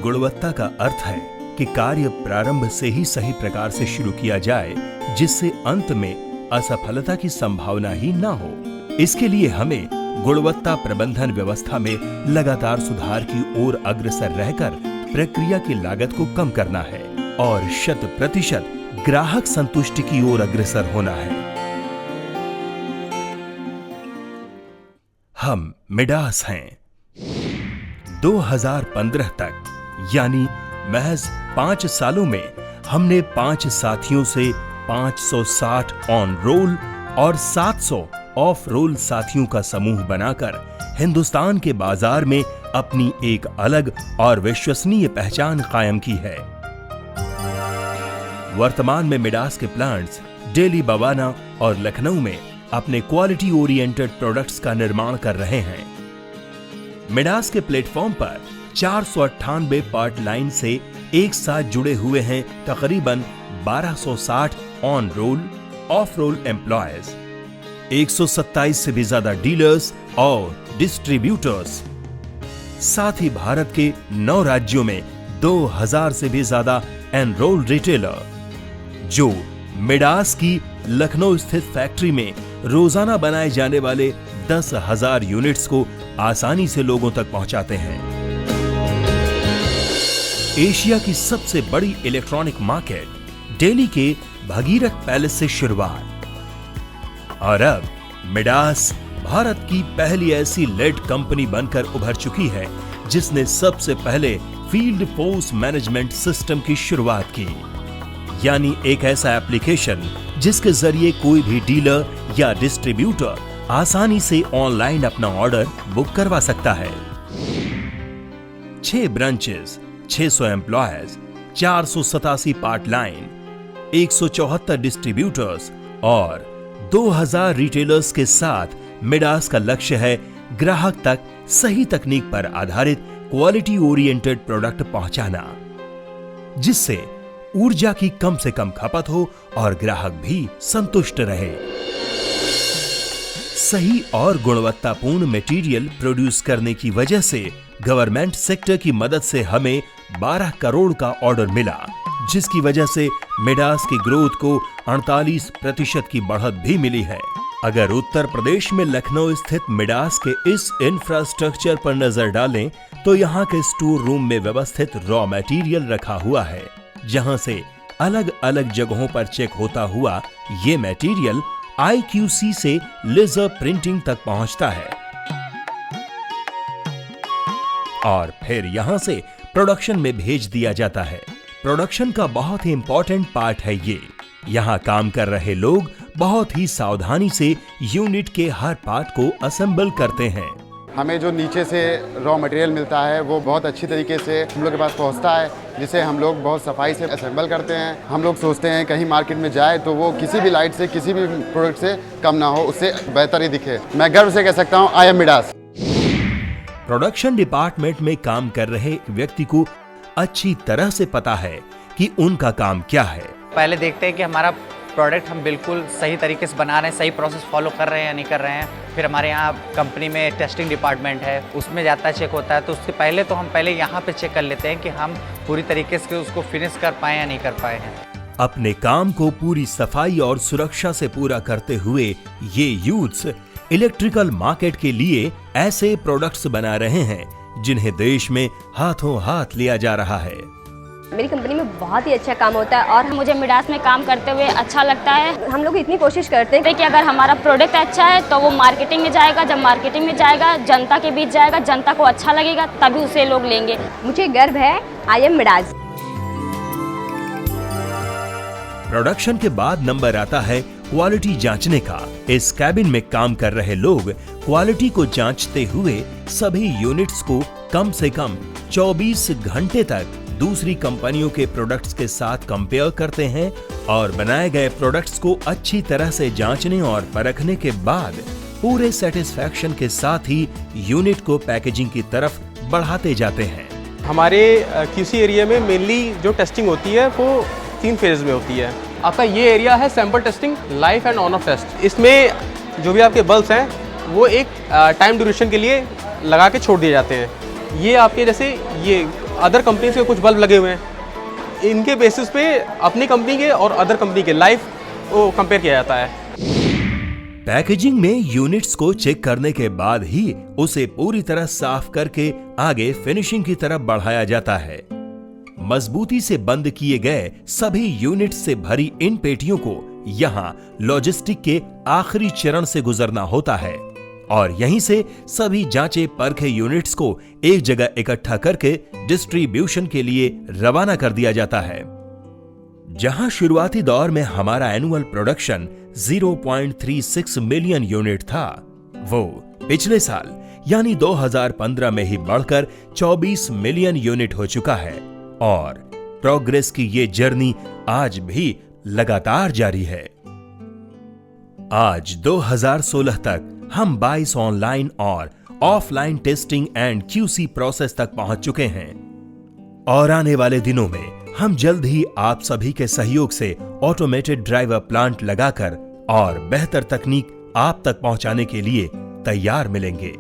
गुणवत्ता का अर्थ है कि कार्य प्रारंभ से ही सही प्रकार से शुरू किया जाए, जिससे अंत में असफलता की संभावना ही ना हो। इसके लिए हमें गुणवत्ता प्रबंधन व्यवस्था में लगातार सुधार की ओर अग्रसर रहकर प्रक्रिया की लागत को कम करना है और 100% ग्राहक संतुष्टि की ओर अग्रसर होना है। हम मिडास हैं। 2015 तक यानी महज 5 सालों में हमने 5 साथियों से 560 ऑन रोल और 700 ऑफ रोल साथियों का समूह बनाकर हिंदुस्तान के बाजार में अपनी एक अलग और विश्वसनीय पहचान कायम की है। वर्तमान में मिडास के प्लांट्स दिल्ली, बवाना और लखनऊ में अपने क्वालिटी ओरिएंटेड प्रोडक्ट्स का निर्माण कर रहे हैं। मिडास के प्लेटफॉर्म पर 498 पार्ट लाइन से एक साथ जुड़े हुए हैं तकरीबन 1260 on roll, off roll employees, 127 से भी ज्यादा डीलर्स और डिस्ट्रीब्यूटर्स। साथ ही भारत के 9 राज्यों में 2000 से भी ज्यादा एनरोल रिटेलर, जो मिडास की लखनऊ स्थित फैक्ट्री में रोजाना बनाए जाने वाले 10,000 यूनिट्स को आसानी से लोगों तक पहुंचाते हैं। एशिया की सबसे बड़ी इलेक्ट्रॉनिक मार्केट दिल्ली के भगीरथ पैलेस से शुरुआत, और अब मिडास भारत की पहली ऐसी लेड कंपनी बनकर उभर चुकी है जिसने सबसे पहले फील्ड फोर्स मैनेजमेंट सिस्टम की शुरुआत की, यानी एक ऐसा एप्लीकेशन जिसके जरिए कोई भी डीलर या डिस्ट्रीब्यूटर आसानी से ऑनलाइन अपना ऑर्डर बुक करवा सकता है। 6 branches, 600 employees, 487 part line, 174 distributors और 2000 रिटेलर्स के साथ मिडास का लक्ष्य है ग्राहक तक सही तकनीक पर आधारित क्वालिटी ओरिएंटेड प्रोडक्ट पहुंचाना, जिससे ऊर्जा की कम से कम खपत हो और ग्राहक भी संतुष्ट रहे। सही और गुणवत्तापूर्ण मटेरियल प्रोड्यूस करने की वजह से गवर्नमेंट सेक्टर की मदद से हमें 12 करोड़ का ऑर्डर मिला, जिसकी वजह से मिडास की ग्रोथ को 48% की बढ़त भी मिली है। अगर उत्तर प्रदेश में लखनऊ स्थित मिडास के इस इंफ्रास्ट्रक्चर पर नजर डालें तो यहाँ के स्टोर रूम में व्यवस्थित रॉ मटेरियल रखा हुआ है, जहां से अलग अलग जगहों पर चेक होता हुआ ये मटेरियल IQC से लेजर प्रिंटिंग तक पहुंचता है और फिर यहां से प्रोडक्शन में भेज दिया जाता है। प्रोडक्शन का बहुत ही इंपॉर्टेंट पार्ट है ये। यहाँ काम कर रहे लोग बहुत ही सावधानी से यूनिट के हर पार्ट को असेंबल करते हैं। हमें जो नीचे से रॉ मटेरियल मिलता है वो बहुत अच्छी तरीके से हम लोग के पास पहुंचता है, जिसे हम लोग बहुत सफाई से असेंबल करते हैं। हम लोग सोचते हैं कहीं मार्केट में जाए तो वो किसी भी लाइट से, किसी भी प्रोडक्ट से कम ना हो, उससे बेहतर ही दिखे। मैं गर्व से कह सकता हूँ, I am Midas. Production department में काम कर रहे एक व्यक्ति को अच्छी तरह से पता है कि उनका काम क्या है। पहले देखते हैं कि हमारा प्रोडक्ट हम बिल्कुल सही तरीके से बना रहे हैं, सही प्रोसेस फॉलो कर रहे हैं या नहीं कर रहे हैं। फिर हमारे यहाँ कंपनी में टेस्टिंग डिपार्टमेंट है, उसमें जाता है, चेक होता है। तो उससे पहले तो हम पहले यहाँ पे चेक कर लेते हैं कि हम पूरी तरीके से उसको फिनिश कर पाए या नहीं कर पाए हैं। अपने काम को पूरी सफाई और सुरक्षा से पूरा करते हुए ये यूथ्स इलेक्ट्रिकल मार्केट के लिए ऐसे प्रोडक्ट्स बना रहे हैं जिन्हें देश में हाथों हाथ लिया जा रहा है। मेरी कंपनी में बहुत ही अच्छा काम होता है और मुझे मिडास में काम करते हुए अच्छा लगता है। हम लोग इतनी कोशिश करते हैं कि अगर हमारा प्रोडक्ट अच्छा है तो वो मार्केटिंग में जाएगा, जब मार्केटिंग में जाएगा जनता के बीच जाएगा, जनता को अच्छा लगेगा, तभी उसे लोग लेंगे। मुझे गर्व है, आई एम मिडास। प्रोडक्शन के बाद नंबर आता है क्वालिटी जांचने का। इस कैबिन में काम कर रहे लोग क्वालिटी को जांचते हुए सभी यूनिट्स को कम से कम 24 घंटे तक दूसरी कंपनियों के प्रोडक्ट्स के साथ कंपेयर करते हैं और बनाए गए प्रोडक्ट्स को अच्छी तरह से जांचने और परखने के बाद पूरे सेटिस्फैक्शन के साथ ही यूनिट को पैकेजिंग की तरफ बढ़ाते जाते हैं। हमारे QC एरिया में मेनली जो टेस्टिंग होती है वो 3 फेज में होती है। आपका ये एरिया है sample testing, life and on off test. इसमें जो भी आपके बल्ब्स हैं वो एक टाइम ड्यूरेशन के लिए लगा के छोड़ दिए जाते हैं। ये आपके जैसे ये अदर कंपनी के कुछ बल्ब लगे हुए हैं, इनके बेसिस पे अपनी कंपनी के और अदर कंपनी के लाइफ को कंपेयर किया जाता है। पैकेजिंग में यूनिट्स को चेक करने के बाद ही उसे पूरी तरह साफ करके आगे फिनिशिंग की तरफ बढ़ाया जाता है। मजबूती से बंद किए गए सभी यूनिट्स से भरी इन पेटियों को यहां लॉजिस्टिक के आखिरी चरण से गुजरना होता है और यहीं से सभी जांचे परखे यूनिट्स को एक जगह इकट्ठा करके डिस्ट्रीब्यूशन के लिए रवाना कर दिया जाता है। जहां शुरुआती दौर में हमारा एनुअल प्रोडक्शन 0.36 मिलियन यूनिट था, वो पिछले साल यानी 2015 में ही बढ़कर 24 मिलियन यूनिट हो चुका है और प्रोग्रेस की ये जर्नी आज भी लगातार जारी है। आज 2016 तक हम 22 ऑनलाइन और offline testing and QC process तक पहुंच चुके हैं और आने वाले दिनों में हम जल्द ही आप सभी के सहयोग से ऑटोमेटेड ड्राइवर प्लांट लगाकर और बेहतर तकनीक आप तक पहुंचाने के लिए तैयार मिलेंगे।